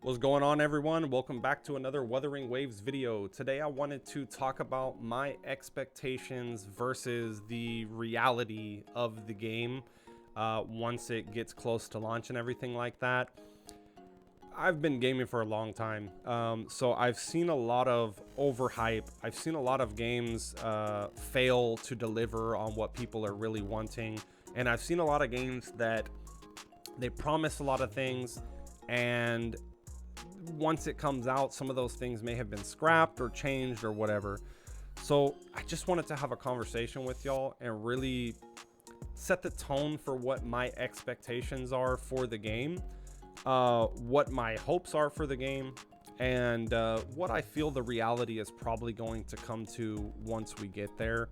What's going on, everyone? Welcome back to another Wuthering Waves video. Today I wanted to talk about my expectations versus the reality of the game once it gets close to launch and everything like that. I've been gaming for a long time, so I've seen a lot of overhype. I've seen a lot of games fail to deliver on what people are really wanting, and I've seen a lot of games that they promise a lot of things, and once it comes out, some of those things may have been scrapped or changed or whatever. So I just wanted to have a conversation with y'all and really set the tone for what my expectations are for the game, what my hopes are for the game, and what I feel the reality is probably going to come to once we get there.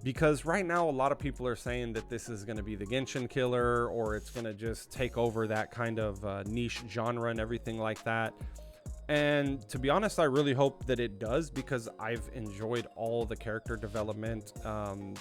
Because right now, a lot of people are saying that this is going to be the Genshin killer, or it's going to just take over that kind of niche genre and everything like that. And to be honest, I really hope that it does, because I've enjoyed all the character development,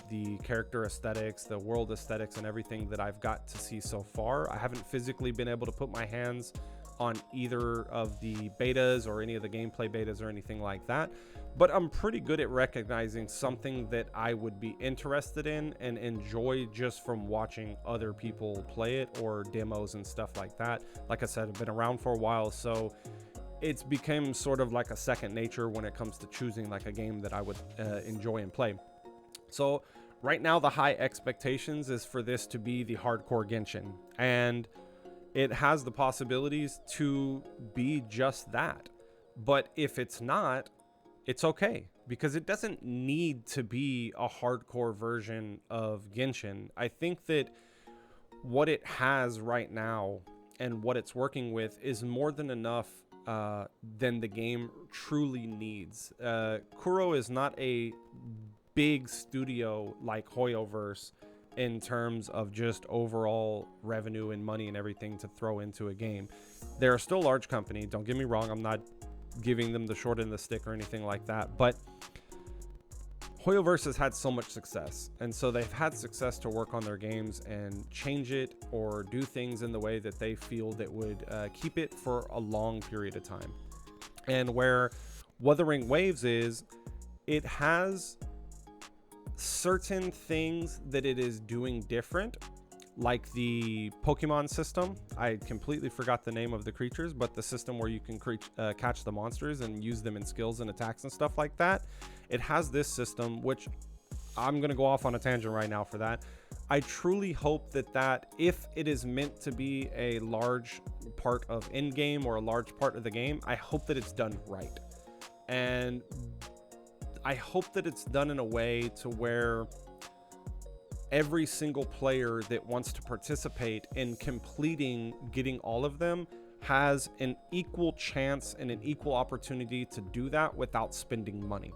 the character aesthetics, the world aesthetics, and everything that I've got to see so far. I haven't physically been able to put my hands on either of the betas or any of the gameplay betas or anything like that, but I'm pretty good at recognizing something that I would be interested in and enjoy just from watching other people play it or demos and stuff like that. Like I said, I've been around for a while, so it's become sort of like a second nature when it comes to choosing like a game that I would enjoy and play. So right now, the high expectations is for this to be the hardcore Genshin, and it has the possibilities to be just that. But if it's not, it's okay, because it doesn't need to be a hardcore version of Genshin. I think that what it has right now and what it's working with is more than enough than the game truly needs. Kuro is not a big studio like Hoyoverse in terms of just overall revenue and money and everything to throw into a game. They're still a large company, don't get me wrong, I'm not giving them the short end of the stick or anything like that, but Hoyoverse has had so much success, and so they've had success to work on their games and change it or do things in the way that they feel that would keep it for a long period of time. And where Wuthering Waves is, it has certain things that it is doing different, like the Pokemon system. I completely forgot the name of the creatures, but the system where you can catch the monsters and use them in skills and attacks and stuff like that. It has this system, which I'm going to go off on a tangent right now for that. I truly hope that if it is meant to be a large part of in-game or a large part of the game, I hope that it's done right. And I hope that it's done in a way to where every single player that wants to participate in getting all of them has an equal chance and an equal opportunity to do that without spending money.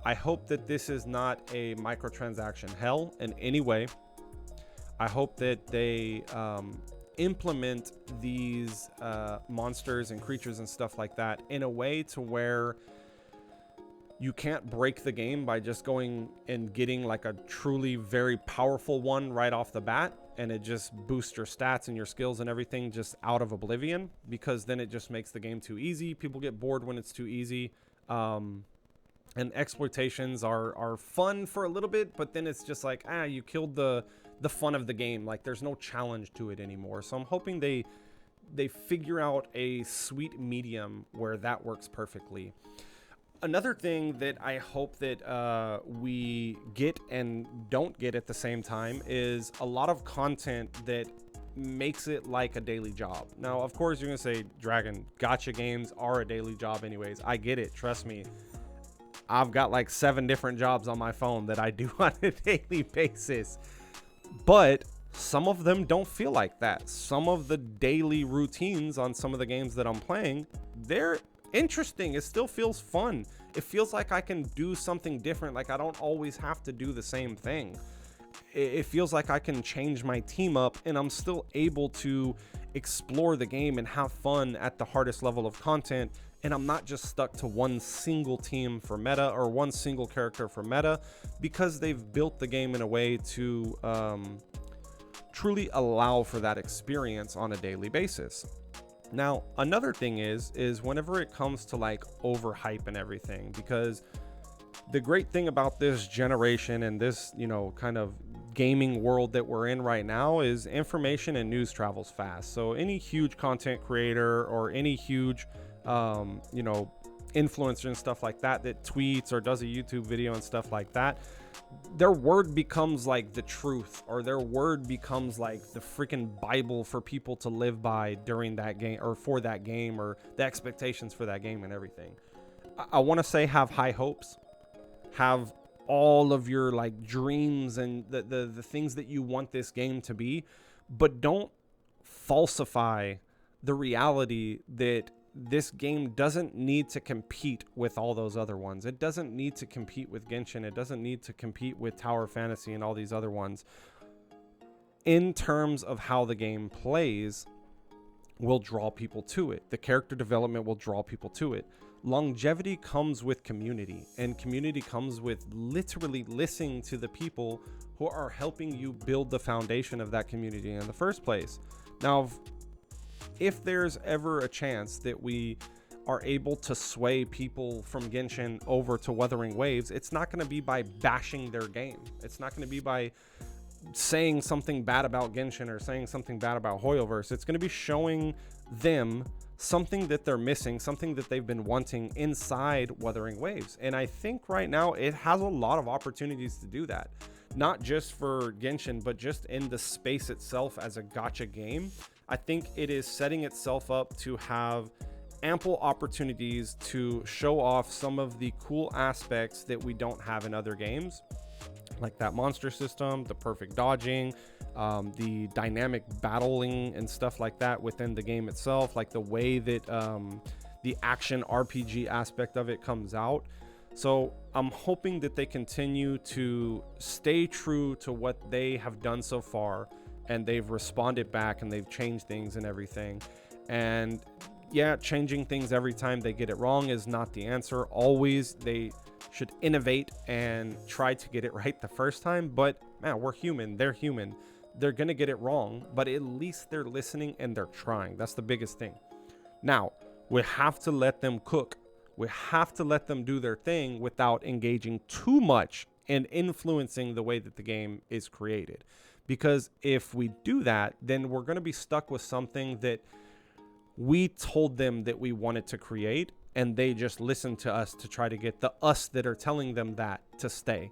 I hope that this is not a microtransaction hell in any way. I hope that they implement these monsters and creatures and stuff like that in a way to where you can't break the game by just going and getting like a truly very powerful one right off the bat, and it just boosts your stats and your skills and everything just out of oblivion, because then it just makes the game too easy. People get bored when it's too easy. And exploitations are fun for a little bit, but then it's just like, you killed the fun of the game. Like, there's no challenge to it anymore. So I'm hoping they figure out a sweet medium where that works perfectly. Another thing that I hope that we get and don't get at the same time is a lot of content that makes it like a daily job. Now, of course, you're going to say, Dragon, gacha games are a daily job anyways. I get it. Trust me. I've got like 7 different jobs on my phone that I do on a daily basis. But some of them don't feel like that. Some of the daily routines on some of the games that I'm playing, they're interesting. It still feels fun. It feels like I can do something different. Like, I don't always have to do the same thing. It feels like I can change my team up, and I'm still able to explore the game and have fun at the hardest level of content. And I'm not just stuck to one single team for meta or one single character for meta, because they've built the game in a way to truly allow for that experience on a daily basis. Now, another thing is whenever it comes to like overhype and everything, because the great thing about this generation and this, you know, kind of gaming world that we're in right now is information and news travels fast. So any huge content creator or any huge, you know, influencer and stuff like that that tweets or does a YouTube video and stuff like that, their word becomes like the truth, or their word becomes like the freaking Bible for people to live by during that game or for that game, or the expectations for that game and everything. I want to say have high hopes, have all of your like dreams and the things that you want this game to be, but don't falsify the reality that this game doesn't need to compete with all those other ones. It doesn't need to compete with Genshin. It doesn't need to compete with Tower Fantasy and all these other ones. In terms of how the game plays, will draw people to it. The character development will draw people to it. Longevity comes with community, and community comes with literally listening to the people who are helping you build the foundation of that community in the first place. Now, if there's ever a chance that we are able to sway people from Genshin over to Wuthering Waves, it's not going to be by bashing their game. It's not going to be by saying something bad about Genshin or saying something bad about Hoyoverse. It's going to be showing them something that they're missing, something that they've been wanting inside Wuthering Waves. And I think right now it has a lot of opportunities to do that, not just for Genshin, but just in the space itself as a gacha game. I think it is setting itself up to have ample opportunities to show off some of the cool aspects that we don't have in other games, like that monster system, the perfect dodging, the dynamic battling and stuff like that within the game itself, like the way that the action RPG aspect of it comes out. So I'm hoping that they continue to stay true to what they have done so far, and they've responded back and they've changed things and everything. And yeah, changing things every time they get it wrong is not the answer. Always they should innovate and try to get it right the first time. But man, we're human, they're human. They're gonna get it wrong, but at least they're listening and they're trying. That's the biggest thing. Now, we have to let them cook. We have to let them do their thing without engaging too much and influencing the way that the game is created. Because if we do that, then we're going to be stuck with something that we told them that we wanted to create, and they just listened to us to try to get the us that are telling them that to stay.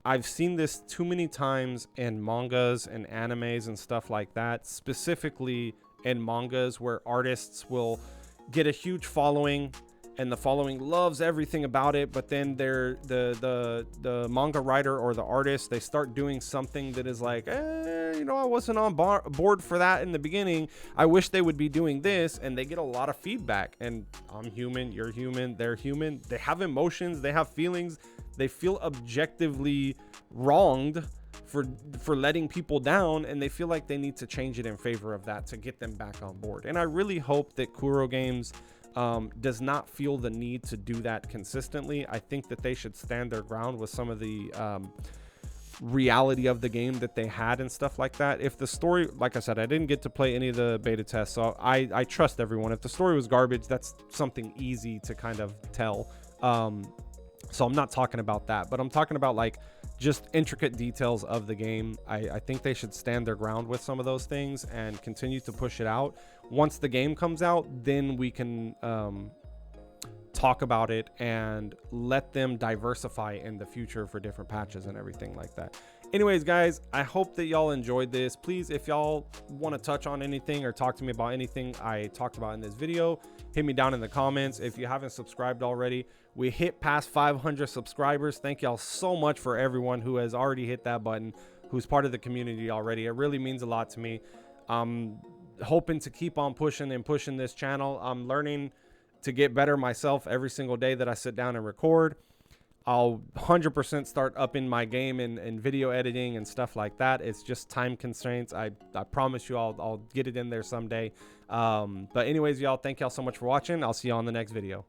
I've seen this too many times in mangas and animes and stuff like that, specifically in mangas where artists will get a huge following and the following loves everything about it, but then they're the manga writer or the artist, they start doing something that is like, you know, I wasn't on board for that in the beginning. I wish they would be doing this, and they get a lot of feedback. And I'm human, you're human, they're human. They have emotions, they have feelings. They feel objectively wronged for letting people down, and they feel like they need to change it in favor of that to get them back on board. And I really hope that Kuro Games does not feel the need to do that consistently. I think that they should stand their ground with some of the reality of the game that they had and stuff like that. If the story, like I said, I didn't get to play any of the beta tests, so I trust everyone. If the story was garbage, that's something easy to kind of tell. So I'm not talking about that, but I'm talking about like just intricate details of the game. I think they should stand their ground with some of those things and continue to push it out. Once the game comes out, then we can talk about it and let them diversify in the future for different patches and everything like that. Anyways, guys, I hope that y'all enjoyed this. Please, if y'all want to touch on anything or talk to me about anything I talked about in this video, hit me down in the comments. If you haven't subscribed already, we hit past 500 subscribers. Thank y'all so much for everyone who has already hit that button, who's part of the community already. It really means a lot to me. I'm hoping to keep on pushing and pushing this channel. I'm learning to get better myself every single day that I sit down and record. I'll 100% start upping my game in video editing and stuff like that. It's just time constraints. I promise you I'll get it in there someday. But anyways, y'all, thank y'all so much for watching. I'll see you on the next video.